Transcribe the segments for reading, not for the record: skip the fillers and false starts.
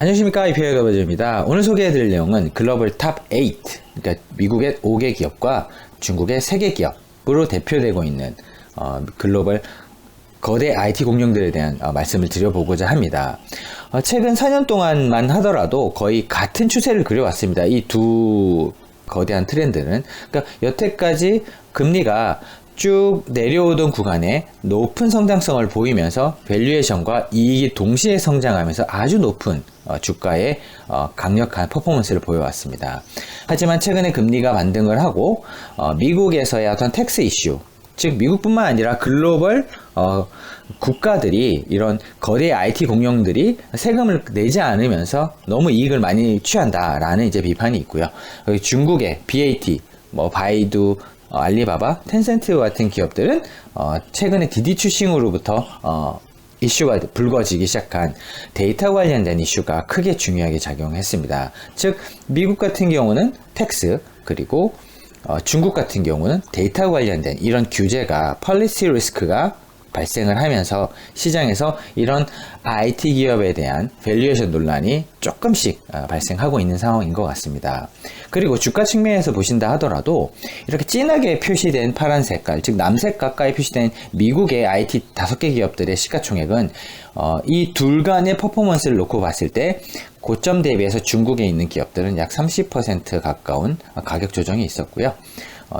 안녕하십니까, 이피엘 더버즈입니다. 오늘 소개해드릴 내용은 글로벌 탑 8, 그러니까 미국의 5개 기업과 중국의 3개 기업으로 대표되고 있는 글로벌 거대 IT 공룡들에 대한 말씀을 드려보고자 합니다. 최근 4년 동안만 하더라도 거의 같은 추세를 그려왔습니다. 이 두 거대한 트렌드는. 그러니까 여태까지 금리가 쭉 내려오던 구간에 높은 성장성을 보이면서 밸류에이션과 이익이 동시에 성장하면서 아주 높은 주가의 강력한 퍼포먼스를 보여왔습니다. 하지만 최근에 금리가 반등을 하고 미국에서의 어떤 텍스 이슈, 즉 미국뿐만 아니라 글로벌 국가들이 이런 거대 IT 공룡들이 세금을 내지 않으면서 너무 이익을 많이 취한다라는 이제 비판이 있고요. 중국의 BAT, 바이두, 알리바바, 텐센트 같은 기업들은 최근에 디디 추싱으로부터 이슈가 불거지기 시작한 데이터 관련된 이슈가 크게 중요하게 작용했습니다. 즉 미국 같은 경우는 텍스, 그리고 중국 같은 경우는 데이터 관련된 이런 규제가 폴리시 리스크가 발생을 하면서 시장에서 이런 IT 기업에 대한 밸류에이션 논란이 조금씩 발생하고 있는 상황인 것 같습니다. 그리고 주가 측면에서 보신다 하더라도 이렇게 진하게 표시된 파란 색깔, 즉 남색 가까이 표시된 미국의 IT 5개 기업들의 시가총액은 이 둘 간의 퍼포먼스를 놓고 봤을 때 고점 대비해서 중국에 있는 기업들은 약 30% 가까운 가격 조정이 있었고요.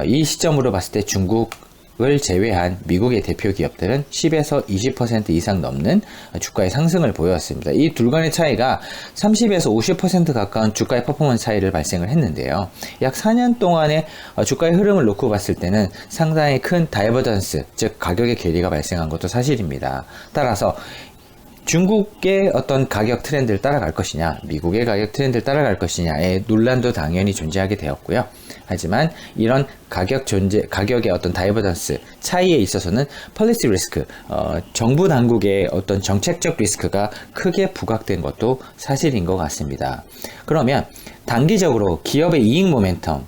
이 시점으로 봤을 때 중국을 제외한 미국의 대표 기업들은 10에서 20% 이상 넘는 주가의 상승을 보였습니다. 이 둘 간의 차이가 30에서 50% 가까운 주가의 퍼포먼스 차이를 발생을 했는데요. 약 4년 동안의 주가의 흐름을 놓고 봤을 때는 상당히 큰 다이버전스, 즉 가격의 괴리가 발생한 것도 사실입니다. 따라서 중국의 어떤 가격 트렌드를 따라갈 것이냐, 미국의 가격 트렌드를 따라갈 것이냐의 논란도 당연히 존재하게 되었고요. 하지만 이런 가격의 어떤 다이버전스 차이에 있어서는 폴리시 리스크, 정부 당국의 어떤 정책적 리스크가 크게 부각된 것도 사실인 것 같습니다. 그러면 단기적으로 기업의 이익 모멘텀,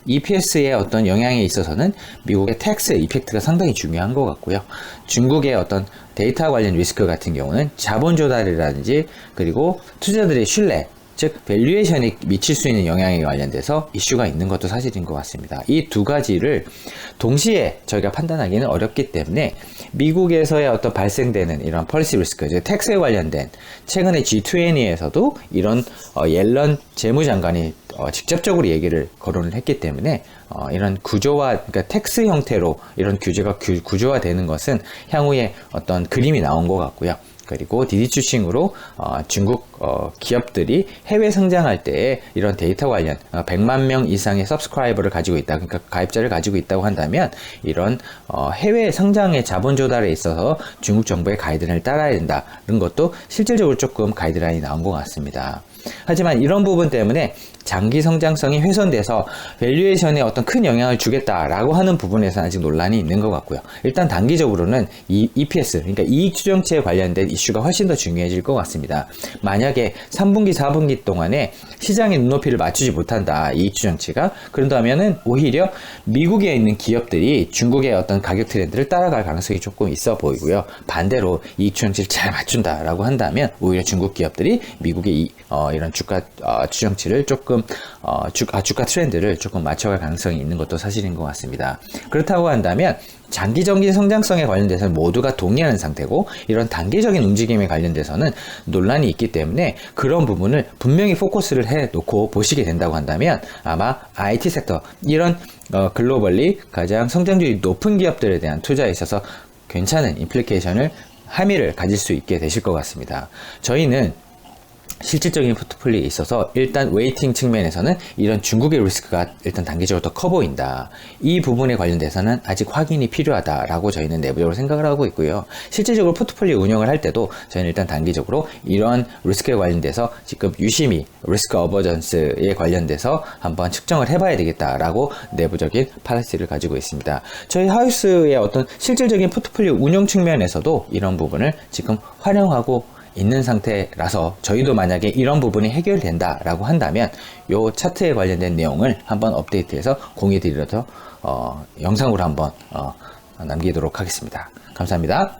EPS의 어떤 영향에 있어서는 미국의 텍스 이펙트가 상당히 중요한 것 같고요. 중국의 어떤 데이터 관련 리스크 같은 경우는 자본 조달이라든지 그리고 투자들의 신뢰, 즉 밸류에이션이 미칠 수 있는 영향에 관련돼서 이슈가 있는 것도 사실인 것 같습니다. 이 두 가지를 동시에 저희가 판단하기는 어렵기 때문에 미국에서의 어떤 발생되는 이런 펄리시 리스크, 즉 텍스에 관련된 최근에 G20에서도 이런 옐런 재무장관이 직접적으로 얘기를 거론을 했기 때문에 이런 구조화, 그러니까 텍스 형태로 이런 규제가 구조화되는 것은 향후에 어떤 그림이 나온 것 같고요. 그리고 디디 추싱으로 중국 기업들이 해외 상장할 때에 이런 데이터 관련 100만 명 이상의 서브스크라이버를 가지고 있다, 그러니까 가입자를 가지고 있다고 한다면 이런 해외 상장의 자본 조달에 있어서 중국 정부의 가이드라인을 따라야 된다는 것도 실질적으로 조금 가이드라인이 나온 것 같습니다. 하지만 이런 부분 때문에 장기 성장성이 훼손돼서 밸류에이션에 어떤 큰 영향을 주겠다라고 하는 부분에서는 아직 논란이 있는 것 같고요. 일단 단기적으로는 이 EPS, 그러니까 이익 추정치에 관련된 이슈가 훨씬 더 중요해질 것 같습니다. 만약에 3분기, 4분기 동안에 시장의 눈높이를 맞추지 못한다, 이익 추정치가, 그런다면은 오히려 미국에 있는 기업들이 중국의 어떤 가격 트렌드를 따라갈 가능성이 조금 있어 보이고요. 반대로 이익 추정치를 잘 맞춘다라고 한다면 오히려 중국 기업들이 미국의 이런 주가 추정치를 조금 주가 트렌드를 조금 맞춰갈 가능성이 있는 것도 사실인 것 같습니다. 그렇다고 한다면 장기적인 성장성에 관련돼서는 모두가 동의하는 상태고 이런 단기적인 움직임에 관련돼서는 논란이 있기 때문에 그런 부분을 분명히 포커스를 해놓고 보시게 된다고 한다면 아마 IT 섹터, 이런 글로벌리 가장 성장률이 높은 기업들에 대한 투자에 있어서 괜찮은 임플리케이션을, 함의를 가질 수 있게 되실 것 같습니다. 저희는 실질적인 포트폴리오에 있어서 일단 웨이팅 측면에서는 이런 중국의 리스크가 일단 단기적으로 더 커 보인다, 이 부분에 관련돼서는 아직 확인이 필요하다라고 저희는 내부적으로 생각을 하고 있고요. 실질적으로 포트폴리오 운영을 할 때도 저희는 일단 단기적으로 이런 리스크에 관련돼서 지금 유심히 리스크 어버전스에 관련돼서 한번 측정을 해봐야 되겠다라고 내부적인 팔레시를 가지고 있습니다. 저희 하우스의 어떤 실질적인 포트폴리오 운영 측면에서도 이런 부분을 지금 활용하고 있는 상태라서 저희도 만약에 이런 부분이 해결된다라고 한다면 요 차트에 관련된 내용을 한번 업데이트해서 공유드리려서 영상으로 한번 남기도록 하겠습니다. 감사합니다.